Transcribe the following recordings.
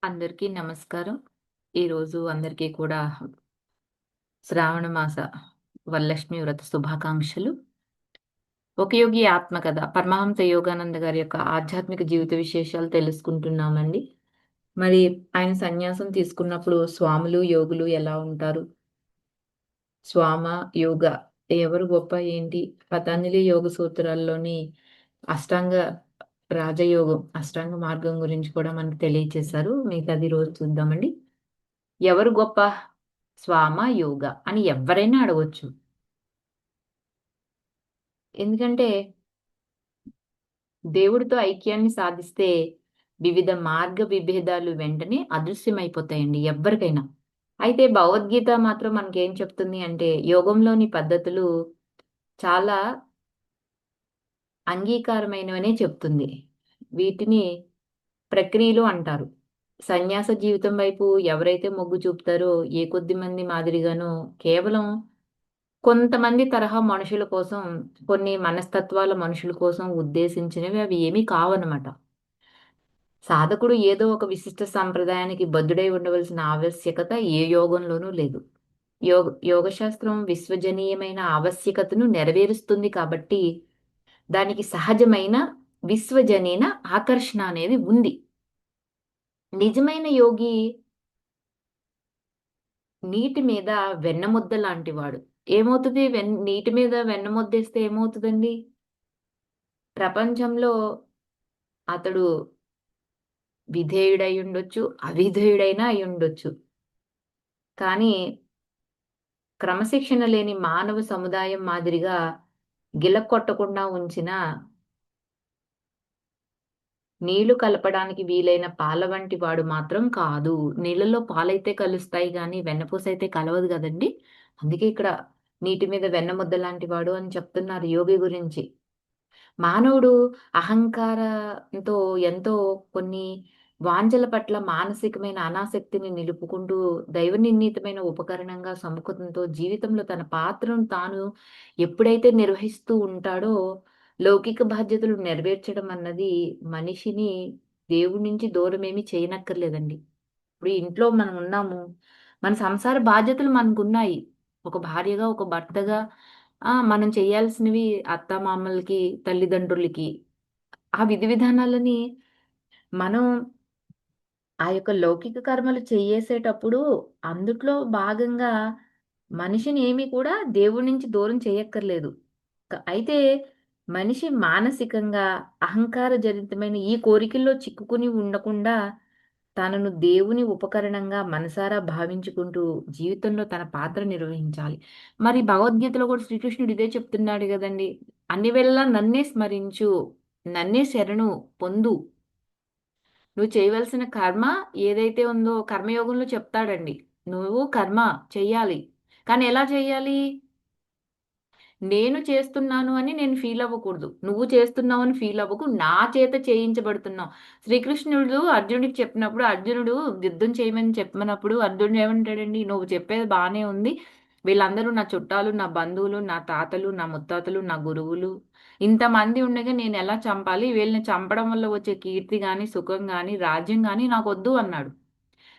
అందరికీ నమస్కారం. ఈరోజు అందరికీ కూడా శ్రావణ మాస వరలక్ష్మి వ్రత శుభాకాంక్షలు. ఒక యోగి ఆత్మకథ పరమహంస యోగానంద గారి యొక్క ఆధ్యాత్మిక జీవిత విశేషాలు తెలుసుకుంటున్నామండి. మరి ఆయన సన్యాసం తీసుకున్నప్పుడు స్వాములు, యోగులు ఎలా ఉంటారు? స్వామ, యోగ ఎవరు గొప్ప ఏంటి? పతంజలి యోగ సూత్రాల్లోని అష్టాంగ రాజయోగం, అష్టాంగ మార్గం గురించి కూడా మనకు తెలియచేశారు. మిగతాది రోజు చూద్దామండి. ఎవరు గొప్ప? స్వామ, యోగ అని ఎవ్వరైనా అడగొచ్చు. ఎందుకంటే దేవుడితో ఐక్యాన్ని సాధిస్తే వివిధ మార్గ విభేదాలు వెంటనే అదృశ్యమైపోతాయండి ఎవ్వరికైనా. అయితే భగవద్గీత మాత్రం మనకేం చెప్తుంది అంటే యోగంలోని పద్ధతులు చాలా అంగీకారమైనవనే చెప్తుంది. వీటిని ప్రక్రియలు అంటారు. సన్యాస జీవితం వైపు ఎవరైతే మొగ్గు చూపుతారో ఏ కొద్ది మంది మాదిరిగానో కేవలం కొంతమంది తరహా మనుషుల కోసం, కొన్ని మనస్తత్వాల మనుషుల కోసం ఉద్దేశించినవి అవి ఏమీ కావనమాట. సాధకుడు ఏదో ఒక విశిష్ట సంప్రదాయానికి బద్ధుడై ఉండవలసిన ఆవశ్యకత ఏ యోగంలోనూ లేదు. యోగశాస్త్రం విశ్వజనీయమైన ఆవశ్యకతను నెరవేరుస్తుంది కాబట్టి, దానికి సహజమైన విశ్వజనీన ఆకర్షణ అనేది ఉంది. నిజమైన యోగి నీటి మీద వెన్నముద్ద లాంటివాడు. ఏమవుతది? నీటి మీద వెన్నముద్దేస్తే ఏమవుతదండి? ప్రపంచంలో అతడు విధేయుడై ఉండొచ్చు, అవిధేయుడైనా అయ్యుండొచ్చు. కానీ క్రమశిక్షణ లేని మానవ సముదాయం మాదిరిగా గిలక్కొట్టకుండా ఉంచిన నీళ్లు కలపడానికి వీలైన పాల వంటి వాడు మాత్రం కాదు. నీళ్ళలో పాలైతే కలుస్తాయి గానీ వెన్నపూసైతే కలవదు గదండీ! అందుకే ఇక్కడ నీటి మీద వెన్న ముద్ద లాంటి వాడు అని చెప్తున్నారు యోగి గురించి. మానవుడు అహంకారంతో ఎంతో కొన్ని వాంఛల పట్ల మానసికమైన అనాసక్తిని నిలుపుకుంటూ దైవ నిర్ణీతమైన ఉపకరణంగా సముఖంతో జీవితంలో తన పాత్రను తాను ఎప్పుడైతే నిర్వహిస్తూ ఉంటాడో లౌకిక బాధ్యతలు నెరవేర్చడం అన్నది మనిషిని దేవుడి నుంచి దూరమేమి చేయనక్కర్లేదండి. ఇప్పుడు ఇంట్లో మనం ఉన్నాము. మన సంసార బాధ్యతలు మనకున్నాయి. ఒక భార్యగా, ఒక భర్తగా మనం చేయాల్సినవి అత్తామామలకి, తల్లిదండ్రులకి. ఆ విధి విధానాలని మనం ఆ యొక్క లౌకిక కర్మలు చేసేటప్పుడు అందుట్లో భాగంగా మనిషిని ఏమి కూడా దేవుడి నుంచి దూరం చేయక్కర్లేదు. అయితే మనిషి మానసికంగా అహంకార జనితమైన ఈ కోరికల్లో చిక్కుకుని ఉండకుండా తనను దేవుని ఉపకరణంగా మనసారా భావించుకుంటూ జీవితంలో తన పాత్ర నిర్వహించాలి. మరి భగవద్గీతలో కూడా శ్రీకృష్ణుడు ఇదే చెప్తున్నాడు గదండీ! అన్ని వేళలా నన్నే స్మరించు, నన్నే శరణు పొందు. నువ్వు చేయవలసిన కర్మ ఏదైతే ఉందో కర్మయోగంలో చెప్తాడండి. నువ్వు కర్మ చెయ్యాలి. కానీ ఎలా చెయ్యాలి? నేను చేస్తున్నాను అని నేను ఫీల్ అవ్వకూడదు. నువ్వు చేస్తున్నావని ఫీల్ అవ్వకు. నా చేత చేయించబడుతున్నావు. శ్రీకృష్ణుడు అర్జునుడికి చెప్పినప్పుడు, అర్జునుడు యుద్ధం చేయమని చెప్పమన్నప్పుడు అర్జునుడు ఏమంటాడండి? నువ్వు చెప్పేది బానే ఉంది. వీళ్ళందరూ నా చుట్టాలు, నా బంధువులు, నా తాతలు, నా ముత్తాతలు, నా గురువులు. ఇంతమంది ఉండగా నేనెలా చంపాలి? వీళ్ళని చంపడం వల్ల వచ్చే కీర్తి గాని, సుఖం గాని, రాజ్యం గాని నాకొద్దు అన్నాడు.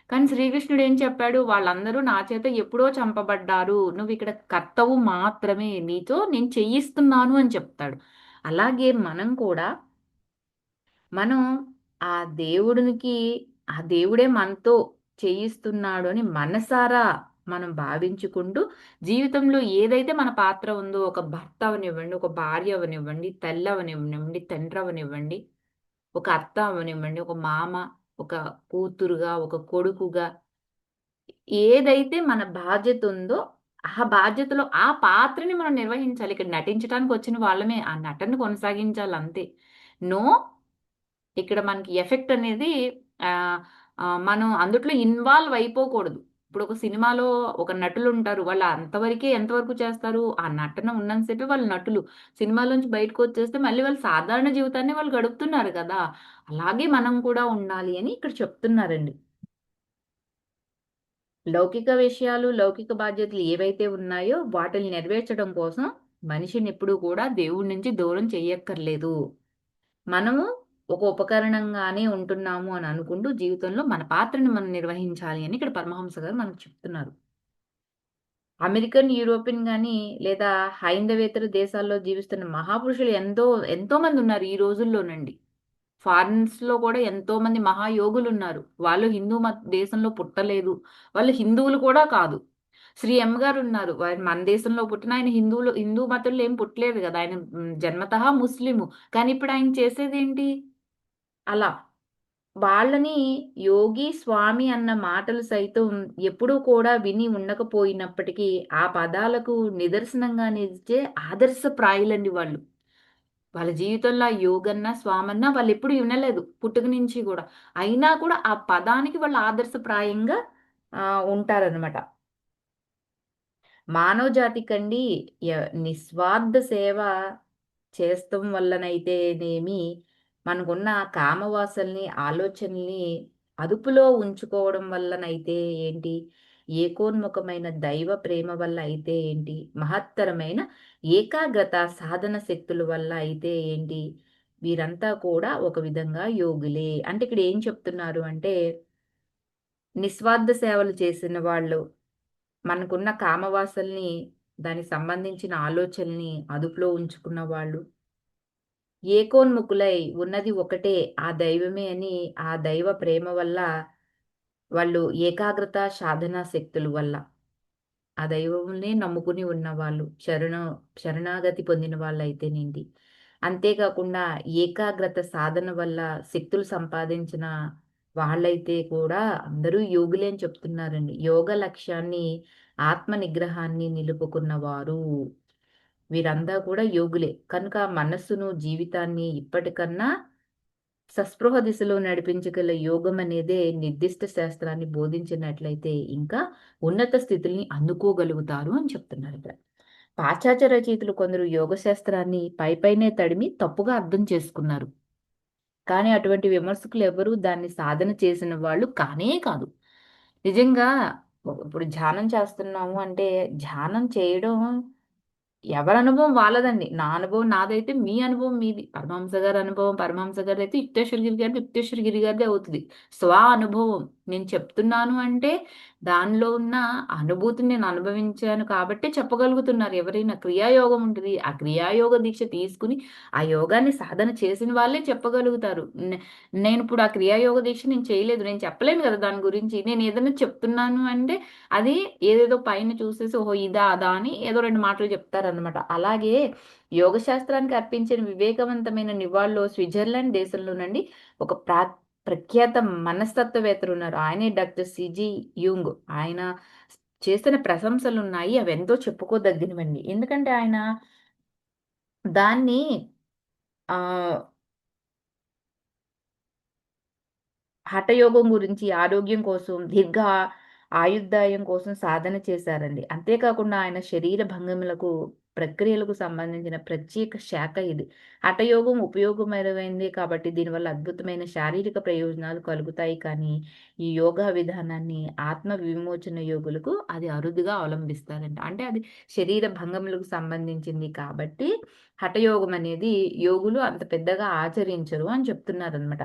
కానీ శ్రీకృష్ణుడు ఏం చెప్పాడు? వాళ్ళందరూ నా చేత ఎప్పుడో చంపబడ్డారు. నువ్విక్కడ కర్తవు మాత్రమే. నీతో నేను చేయిస్తున్నాను అని చెప్తాడు. అలాగే మనం కూడా మనం ఆ దేవుడినికి ఆ దేవుడే మనతో చేయిస్తున్నాడు అని మనసారా మనం భావించుకుంటూ జీవితంలో ఏదైతే మన పాత్ర ఉందో ఒక భర్త అవనివ్వండి, ఒక భార్య అవనివ్వండి, తల్లి అవనివ్వండి, తండ్రి అవనివ్వండి, ఒక అత్త అవనివ్వండి, ఒక మామ, ఒక కూతురుగా, ఒక కొడుకుగా ఏదైతే మన బాధ్యత ఉందో, ఆ బాధ్యతలో ఆ పాత్రని మనం నిర్వహించాలి. ఇక్కడ నటించటానికి వచ్చిన వాళ్ళమే. ఆ నటన కొనసాగించాలంతే. నో ఇక్కడ మనకి ఎఫెక్ట్ అనేది ఆహ్, మనం అందుట్లో ఇన్వాల్వ్ అయిపోకూడదు. ఇప్పుడు ఒక సినిమాలో ఒక నటులుంటారు. వాళ్ళు అంతవరకే ఎంతవరకు చేస్తారు? ఆ నటన ఉన్నంత సేపే వాళ్ళు నటులు. సినిమాలోంచి బయటకొచ్చేస్తే మళ్ళీ వాళ్ళు సాధారణ జీవితాన్ని వాళ్ళు గడుపుతున్నారు కదా! అలాగే మనం కూడా ఉండాలి అని ఇక్కడ చెప్తున్నారండి. లౌకిక విషయాలు, లౌకిక బాధ్యతలు ఏవైతే ఉన్నాయో వాటిని నెరవేర్చడం కోసం మనిషినెప్పుడూ కూడా దేవుడి నుంచి దూరం చెయ్యక్కర్లేదు. మనము ఒక ఉపకరణంగానే ఉంటున్నాము అని అనుకుంటూ జీవితంలో మన పాత్రను మనం నిర్వహించాలి అని ఇక్కడ పరమహంస గారు మనకు చెప్తున్నారు. అమెరికన్, యూరోపియన్ గాని లేదా హైందవేతర దేశాల్లో జీవిస్తున్న మహాపురుషులు ఎంతో మంది ఉన్నారు ఈ రోజుల్లోనండి. ఫారిన్స్‌లో కూడా ఎంతో మంది మహాయోగులున్నారు. వాళ్ళు హిందూ దేశంలో పుట్టలేదు. వాళ్ళు హిందువులు కూడా కాదు. శ్రీ ఎమ్ గారున్నారు. ఆయన మన దేశంలో పుట్టిన ఆయన హిందూ మతంలో ఏం పుట్టలేదు గదా! ఆయన జన్మతః ముస్లిము. కానీ ఇప్పుడు ఆయన చేసేదేంటి? అలా. వాళ్ళని యోగి, స్వామి అన్న మాటలు సైతం ఎప్పుడూ కూడా విని ఉండకపోయినప్పటికీ, ఆ పదాలకు నిదర్శనంగా నిలిచే ఆదర్శప్రాయులండి వాళ్ళు. వాళ్ళ జీవితంలో ఆ యోగన్న, స్వామన్న వాళ్ళెప్పుడు వినలేదు పుట్టుక నుంచి గూడా. అయినా కూడా ఆ పదానికి వాళ్ళు ఆదర్శప్రాయంగా ఉంటారనమాట. మానవ జాతికండి నిస్వార్థ సేవ చేస్తం వల్లనైతేనేమి, మనకున్న కామవాసనని, ఆలోచనల్ని అదుపులో ఉంచుకోవడం వల్లనైతే ఏంటి, ఏకోన్ముఖమైన దైవ ప్రేమ వల్ల అయితే ఏంటి, మహత్తరమైన ఏకాగ్రత సాధన శక్తుల వల్ల అయితే ఏంటి, వీరంతా కూడా ఒక విధంగా యోగులే. అంటే ఇక్కడ ఏం చెప్తున్నారు అంటే, నిస్వార్థ సేవలు చేసిన వాళ్ళు మనకున్న కామవాసల్ని, దానికి సంబంధించిన ఆలోచనల్ని అదుపులో ఉంచుకున్న వాళ్ళు, ఏకోన్ముఖులై ఉన్నది ఒకటే ఆ దైవమే అని ఆ దైవ ప్రేమ వల్ల వాళ్ళు ఏకాగ్రత సాధనా శక్తుల వల్ల ఆ దైవమునే నమ్ముకుని ఉన్నవాళ్ళు. శరణాగతి పొందిన వాళ్ళైతేనేంటి. అంతేకాకుండా ఏకాగ్రత సాధన వల్ల శక్తులు సంపాదించిన వాళ్ళైతే కూడా అందరూ యోగులే అని చెప్తున్నారండి. యోగ లక్ష్యాన్ని, ఆత్మ నిగ్రహాన్ని నిలుపుకున్నవారు. వీరంతా కూడా యోగులే. కనుక మనస్సును, జీవితాన్ని ఇప్పటికన్నా సస్పృహ దిశలో నడిపించగల యోగం అనేదే నిర్దిష్ట శాస్త్రాన్ని బోధించినట్లయితే ఇంకా ఉన్నత స్థితుల్ని అందుకోగలుగుతారు అని చెప్తున్నారు ఇక్కడ. పాశ్చాత్య రచయితలు కొందరు యోగ శాస్త్రాన్ని పైపైనే తడిమి తప్పుగా అర్థం చేసుకున్నారు. కానీ అటువంటి విమర్శకులు ఎవరు దాన్ని సాధన చేసిన వాళ్ళు కానే కాదు. నిజంగా ఇప్పుడు ధ్యానం చేస్తున్నాము అంటే ధ్యానం చేయడం ఎవరి అనుభవం వాళ్ళదండి. నా అనుభవం నాదైతే, మీ అనుభవం మీది. పరమహంస గారి అనుభవం పరమహంస గారిదైతే, యుక్తేశ్వర గిరి గారిదే అవుతది. స్వ అనుభవం. నేను చెప్తున్నాను అంటే, దానిలో ఉన్న అనుభూతిని నేను అనుభవించాను కాబట్టే చెప్పగలుగుతున్నారు ఎవరైనా. క్రియాయోగం ఉంటది. ఆ క్రియాయోగ దీక్ష తీసుకొని, ఆ యోగాన్ని సాధన చేసిన వాళ్ళే చెప్పగలుగుతారు. నేనిప్పుడు ఆ క్రియాయోగ దీక్ష నేను చేయలేదు. నేను చెప్పలేను గదా దాని గురించి. నేను ఏదైనా చెప్తున్నాను అంటే, అది ఏదేదో పైన చూసేసి ఓహో! ఇదా? అదా? అని ఏదో 2 మాటలు చెప్తారనమాట. అలాగే యోగ శాస్త్రానికి అర్పించిన వివేకవంతమైన నివాళులు స్విట్జర్లాండ్ దేశంలోనండి ఒక ప్రఖ్యాత మనస్తత్వవేత్తలున్నారు. ఆయనే డాక్టర్ సిజి యూంగ్. ఆయన చేసిన ప్రశంసలున్నాయి. అవెంతో చెప్పుకోదగినవండి. ఎందుకంటే ఆయన దాన్ని ఆహ్ హఠయోగం గురించి ఆరోగ్యం కోసం, ఆయుర్దాయం కోసం సాధన చేశారండి. అంతేకాకుండా ఆయన శరీర భంగిమలకు, ప్రక్రియలకు సంబంధించిన ప్రత్యేక శాఖ ఇది. హఠయోగం ఉపయోగకరమైనదే కాబట్టి దీనివల్ల అద్భుతమైన శారీరక ప్రయోజనాలు కలుగుతాయి కానీ, ఈ యోగా విధానాన్ని ఆత్మ విమోచన యోగులకు అది అరుదుగా అవలంబిస్తారంట. అంటే అది శరీర భంగములకు సంబంధించింది కాబట్టి, హఠయోగం అనేది యోగులు అంత పెద్దగా ఆచరించరు అని చెప్తున్నారనమాట.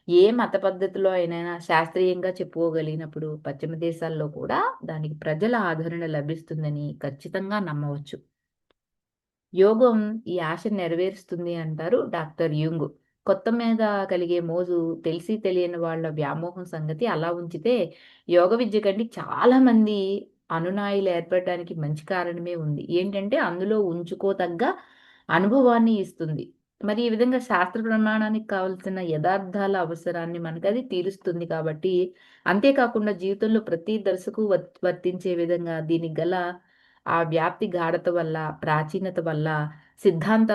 ఏ మత పద్ధతిలో అయినైనా శాస్త్రీయంగా చెప్పుకోగలిగినప్పుడు పశ్చిమ దేశాల్లో కూడా దానికి ప్రజల ఆదరణ లభిస్తుందని ఖచ్చితంగా నమ్మవచ్చు. యోగం ఈ ఆశను నెరవేరుస్తుంది అంటారు డాక్టర్ యుంగ్. కొత్త మీద కలిగే మోజు తెలిసి తెలియని వాళ్ళ వ్యామోహం సంగతి అలా ఉంచితే, యోగ విద్య కంటే చాలా మంది అనునాయులు ఏర్పడడానికి మంచి కారణమే ఉంది. ఏంటంటే అందులో ఉంచుకోతగ్గ అనుభవాన్ని ఇస్తుంది. మరి ఈ విధంగా శాస్త్ర ప్రమాణానికి కావాల్సిన యథార్థాల అవసరాన్ని మనకది తీరుస్తుంది కాబట్టి, అంతేకాకుండా జీవితంలో ప్రతి దశకు వర్తించే విధంగా దీనికి గల ఆ వ్యాప్తి గాఢత వల్ల, ప్రాచీనత వల్ల, సిద్ధాంత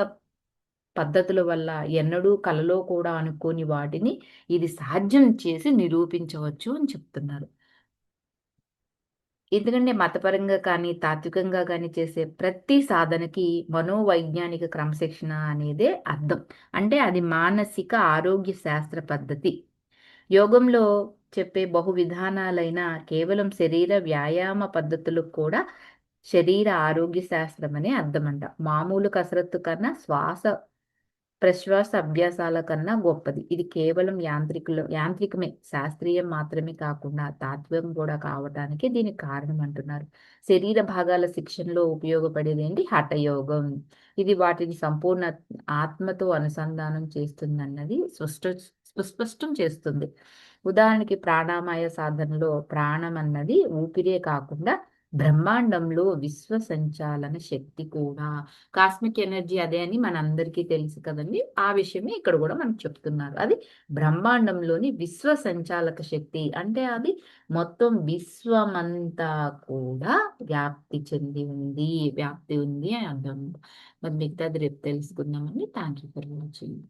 పద్ధతుల వల్ల ఎన్నడూ కలలో కూడా అనుకోని వాటిని ఇది సాధ్యం చేసి నిరూపించవచ్చు అని చెప్తున్నారు. ఎందుకంటే మతపరంగా కానీ, తాత్వికంగా గానీ చేసే ప్రతి సాధనకి మనోవైజ్ఞానిక క్రమశిక్షణ అనేదే అర్థం. అంటే అది మానసిక ఆరోగ్య శాస్త్ర పద్ధతి. యోగంలో చెప్పే బహు విధానాలైన కేవలం శరీర వ్యాయామ పద్ధతులకు కూడా శరీర ఆరోగ్య శాస్త్రం అనే అర్థమంట. మామూలు కసరత్తు కన్నా శ్వాస ప్రశ్వాస అభ్యాసాల కన్నా గొప్పది. ఇది కేవలం యాంత్రికమే, శాస్త్రీయం మాత్రమే కాకుండా తాత్వికం కూడా కావటానికి దీనికి కారణం అంటున్నారు. శరీర భాగాల శిక్షణలో ఉపయోగపడేదేంటి? హఠయోగం. ఇది వాటిని సంపూర్ణ ఆత్మతో అనుసంధానం చేస్తుందన్నది సుస్పష్టం చేస్తుంది. ఉదాహరణకి ప్రాణాయామ సాధనలో ప్రాణం అన్నది ఊపిరే కాకుండా బ్రహ్మాండంలో విశ్వ సంచాలన శక్తి కూడా. కాస్మిక్ ఎనర్జీ అదే అని మనందరికీ తెలుసు కదండీ! ఆ విషయమే ఇక్కడ గూడా మనకు చెప్తున్నారు. అది బ్రహ్మాండంలోని విశ్వ సంచాలక శక్తి. అంటే అది మొత్తం విశ్వమంతా కూడా వ్యాప్తి ఉంది అని అర్థం. మరి మిగతాది రేపు తెలుసుకుందామండి. Thank you for watching.